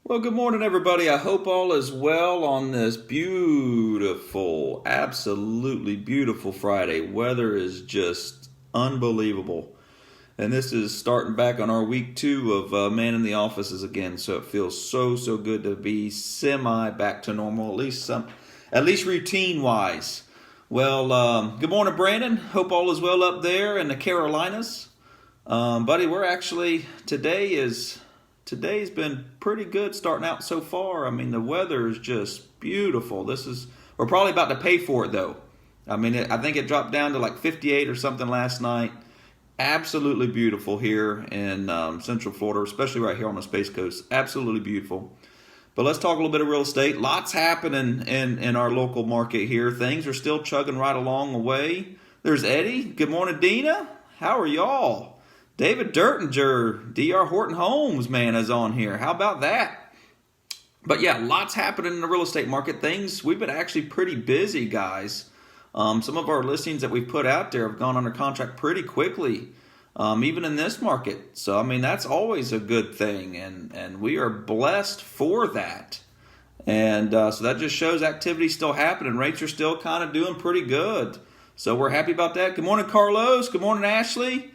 Well, good morning, everybody. I hope all is well on this beautiful, absolutely beautiful Friday. Weather is just unbelievable. And this is starting back on our week 2 of man in the offices again. So it feels so good to be semi back to normal, at least routine wise. Well, good morning, Brandon. Hope all is well up there in the Carolinas. Buddy, today's been pretty good starting out so far. I mean, the weather is just beautiful. We're probably about to pay for it though. I think it dropped down to like 58 or something last night. Absolutely beautiful here in Central Florida, especially right here on the Space Coast. Absolutely beautiful. But let's talk a little bit of real estate. Lots happening in our local market here. Things are still chugging right along the way. There's Eddie. Good morning, Dina. How are y'all? David Dertinger, D.R. Horton Homes, man, is on here. How about that? But yeah, lots happening in the real estate market. We've been actually pretty busy, guys. Some of our listings that we've put out there have gone under contract pretty quickly, even in this market. So, I mean, that's always a good thing, and we are blessed for that. And so that just shows activity still happening. Rates are still kind of doing pretty good. So we're happy about that. Good morning, Carlos. Good morning, Ashley.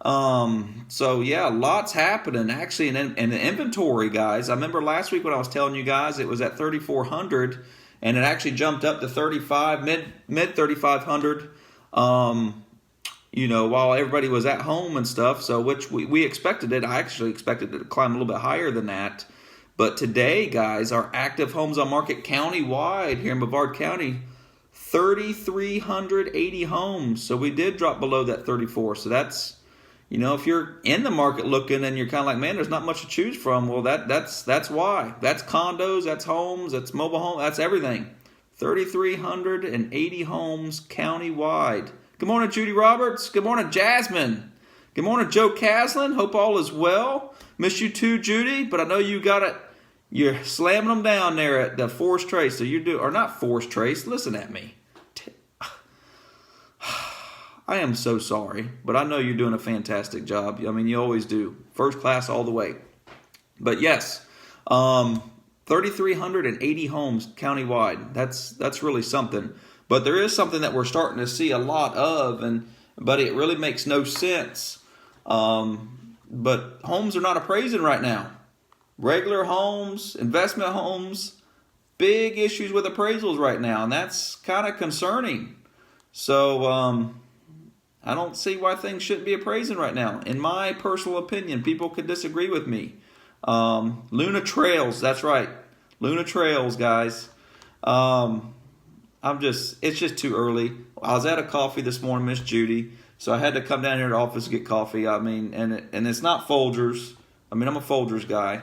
So yeah, lots happening actually in the inventory, guys. I remember last week when I was telling you guys it was at 3,400 and it actually jumped up to 35, mid 3,500, while everybody was at home and stuff. So which we expected it. I actually expected it to climb a little bit higher than that. But today, guys, our active homes on market county-wide here in Brevard County, 3,380 homes. So we did drop below that 34. So that's, if you're in the market looking and you're kind of like, man, there's not much to choose from. Well, that's why. That's condos, that's homes, that's mobile home, that's everything. 3,380 homes county-wide. Good morning, Judy Roberts. Good morning, Jasmine. Good morning, Joe Caslin. Hope all is well. Miss you too, Judy, but I know you got it. You're slamming them down there at the Forest Trace. So or not Forest Trace. Listen at me. I am so sorry, but I know you're doing a fantastic job. I mean, you always do. First class all the way. But yes, 3,380 homes countywide. That's really something. But there is something that we're starting to see a lot of, but it really makes no sense. But homes are not appraising right now. Regular homes, investment homes, big issues with appraisals right now, and that's kind of concerning. So, I don't see why things shouldn't be appraising right now. In my personal opinion, people could disagree with me. Luna Trails, that's right. Luna Trails, guys. It's just too early. I was at a coffee this morning, Miss Judy, so I had to come down here to the office to get coffee. I mean, and it's not Folgers. I mean, I'm a Folgers guy.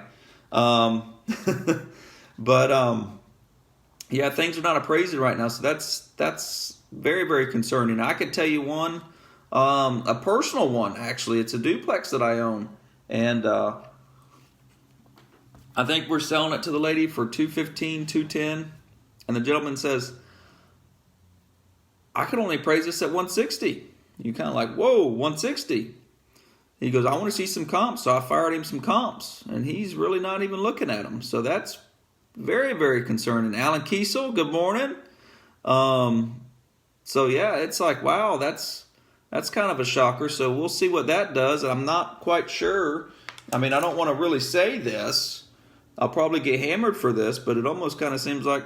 Yeah, things are not appraising right now, so that's very, very concerning. I could tell you one. A personal one, actually. It's a duplex that I own. And I think we're selling it to the lady for $215, $210. And the gentleman says, I could only appraise this at $160. You kind of like, whoa, $160. He goes, I want to see some comps. So I fired him some comps. And he's really not even looking at them. So that's very, very concerning. Alan Kiesel, good morning. So yeah, it's like, wow, that's kind of a shocker. So we'll see what that does. I'm not quite sure. I mean, I don't want to really say this. I'll probably get hammered for this, but it almost kind of seems like,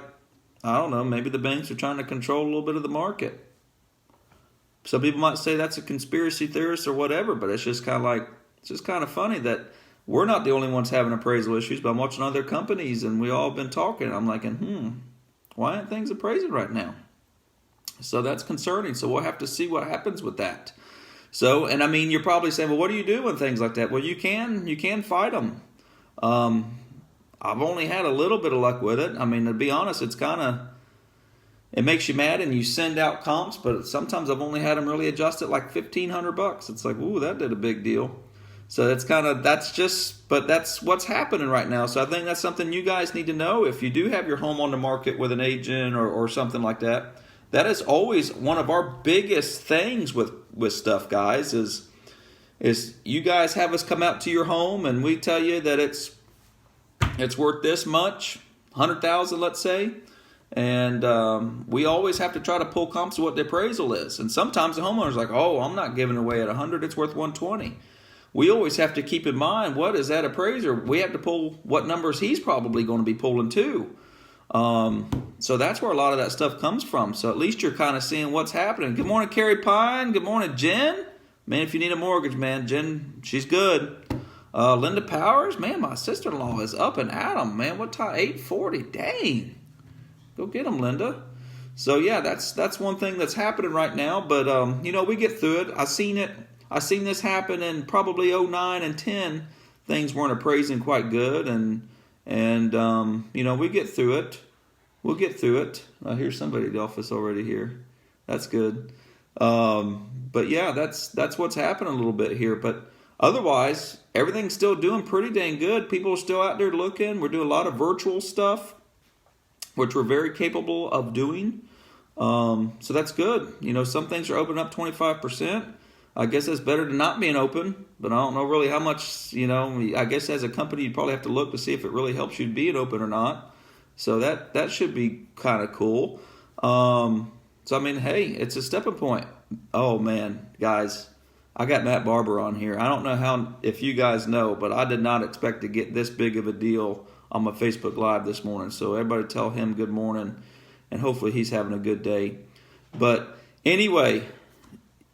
I don't know, maybe the banks are trying to control a little bit of the market. Some people might say that's a conspiracy theorist or whatever, but it's just kind of funny that we're not the only ones having appraisal issues, but I'm watching other companies and we all been talking. I'm like, why aren't things appraising right now? So that's concerning. So we'll have to see what happens with that. So, and I mean, you're probably saying, well, what do you do when things like that? Well, you can fight them. I've only had a little bit of luck with it. I mean, to be honest, it makes you mad and you send out comps, but sometimes I've only had them really adjust it like $1,500. It's like, ooh, that did a big deal. So that's what's happening right now. So I think that's something you guys need to know. If you do have your home on the market with an agent or something like that, that is always one of our biggest things with stuff, guys, is you guys have us come out to your home and we tell you that it's it's worth this much, 100,000, let's say. And we always have to try to pull comps of what the appraisal is. And sometimes the homeowner's like, oh, I'm not giving away at 100, it's worth 120. We always have to keep in mind, what is that appraiser? We have to pull what numbers he's probably going to be pulling too. So that's where a lot of that stuff comes from. So at least you're kind of seeing what's happening. Good morning, Carrie Pine. Good morning, Jen. Man, if you need a mortgage, man, Jen, she's good. Linda Powers, man, my sister-in-law is up and at 'em, man. What time? 8:40. Dang. Go get them, Linda. So yeah, that's one thing that's happening right now. But we get through it. I seen this happen in probably 09 and 10. Things weren't appraising quite good, and we get through it. We'll get through it. I hear somebody at the office already here. That's good. But yeah, that's what's happening a little bit here. But otherwise, everything's still doing pretty dang good. People are still out there looking. We're doing a lot of virtual stuff, which we're very capable of doing. So that's good. Some things are open up 25%. I guess that's better than not being open, but I don't know really how much, I guess as a company, you probably have to look to see if it really helps you being open or not. So that should be kind of cool. Hey, it's a stepping point. Oh man, guys, I got Matt Barber on here. I don't know if you guys know, but I did not expect to get this big of a deal on my Facebook Live this morning. So everybody tell him good morning, and hopefully he's having a good day. But anyway,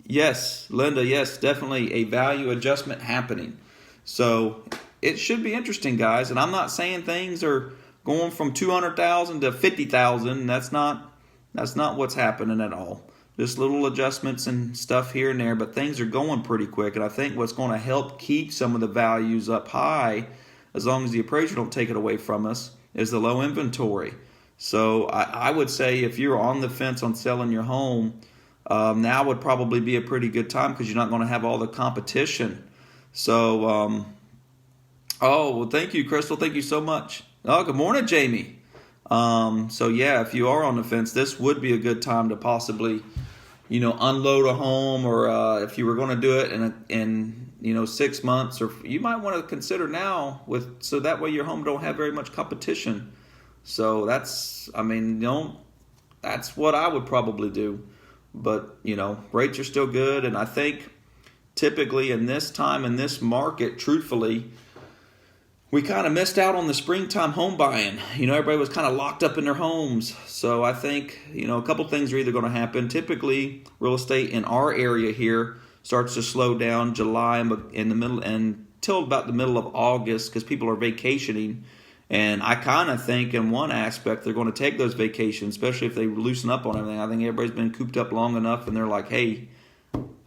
yes, Linda, yes, definitely a value adjustment happening. So it should be interesting, guys. And I'm not saying things are going from 200,000 to 50,000. That's not what's happening at all. Just little adjustments and stuff here and there, but things are going pretty quick. And I think what's going to help keep some of the values up high, as long as the appraiser don't take it away from us, is the low inventory. So I would say if you're on the fence on selling your home, now would probably be a pretty good time because you're not going to have all the competition. So, well, thank you, Crystal. Thank you so much. Oh, good morning, Jamie. So yeah, if you are on the fence, this would be a good time to possibly, unload a home, or if you were going to do it in 6 months, or you might want to consider now so that way your home don't have very much competition. So that's what I would probably do. But, rates are still good. And I think typically in this time, in this market, truthfully, we kind of missed out on the springtime home buying. Everybody was kind of locked up in their homes. So I think, a couple things are either going to happen. Typically, real estate in our area here starts to slow down July in the middle until about the middle of August because people are vacationing. And I kind of think in one aspect they're going to take those vacations, especially if they loosen up on everything. I think everybody's been cooped up long enough and they're like, hey,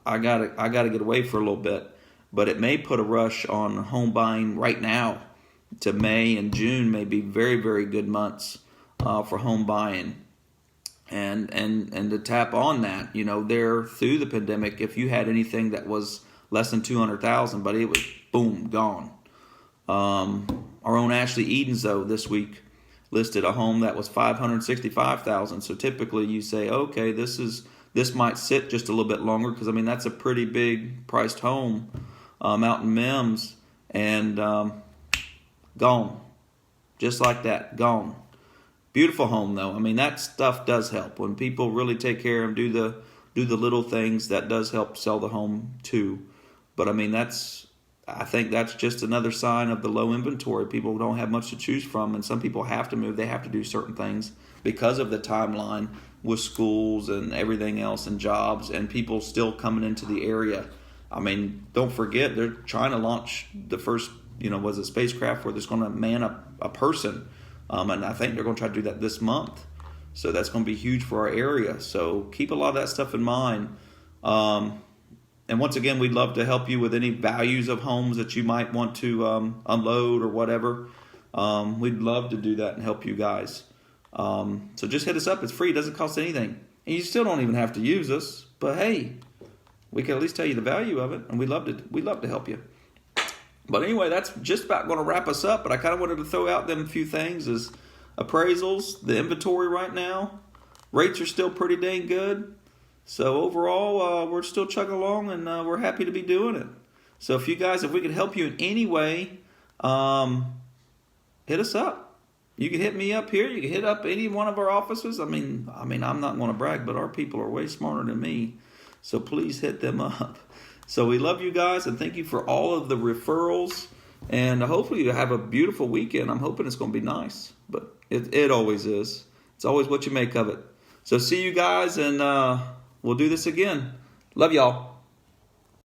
I gotta get away for a little bit. But it may put a rush on home buying right now. To May and June may be very, very good months for home buying. And to tap on that, there through the pandemic, if you had anything that was less than 200,000, but it was boom, gone. Our own Ashley Edens, though, this week listed a home that was 565,000. So typically you say, okay, this might sit just a little bit longer because that's a pretty big priced home out in Mims, and gone, just like that, gone. Beautiful home though. That stuff does help when people really take care of them, do the little things. That does help sell the home too. But I think that's just another sign of the low inventory. People don't have much to choose from, and some people have to move. They have to do certain things because of the timeline with schools and everything else and jobs and people still coming into the area. Don't forget, they're trying to launch the first, was it spacecraft where there's going to man a person. And I think they're going to try to do that this month. So that's going to be huge for our area. So keep a lot of that stuff in mind. And once again, we'd love to help you with any values of homes that you might want to unload or whatever. We'd love to do that and help you guys. So just hit us up. It's free. It doesn't cost anything. And you still don't even have to use us. But hey, we can at least tell you the value of it. And we'd love to help you. But anyway, that's just about going to wrap us up. But I kind of wanted to throw out them a few things as appraisals, the inventory right now. Rates are still pretty dang good. So overall, we're still chugging along, and we're happy to be doing it. So if we could help you in any way, hit us up. You can hit me up here. You can hit up any one of our offices. I mean, I'm not going to brag, but our people are way smarter than me. So please hit them up. So we love you guys, and thank you for all of the referrals. And hopefully you have a beautiful weekend. I'm hoping it's going to be nice, but it always is. It's always what you make of it. So see you guys, and we'll do this again. Love y'all.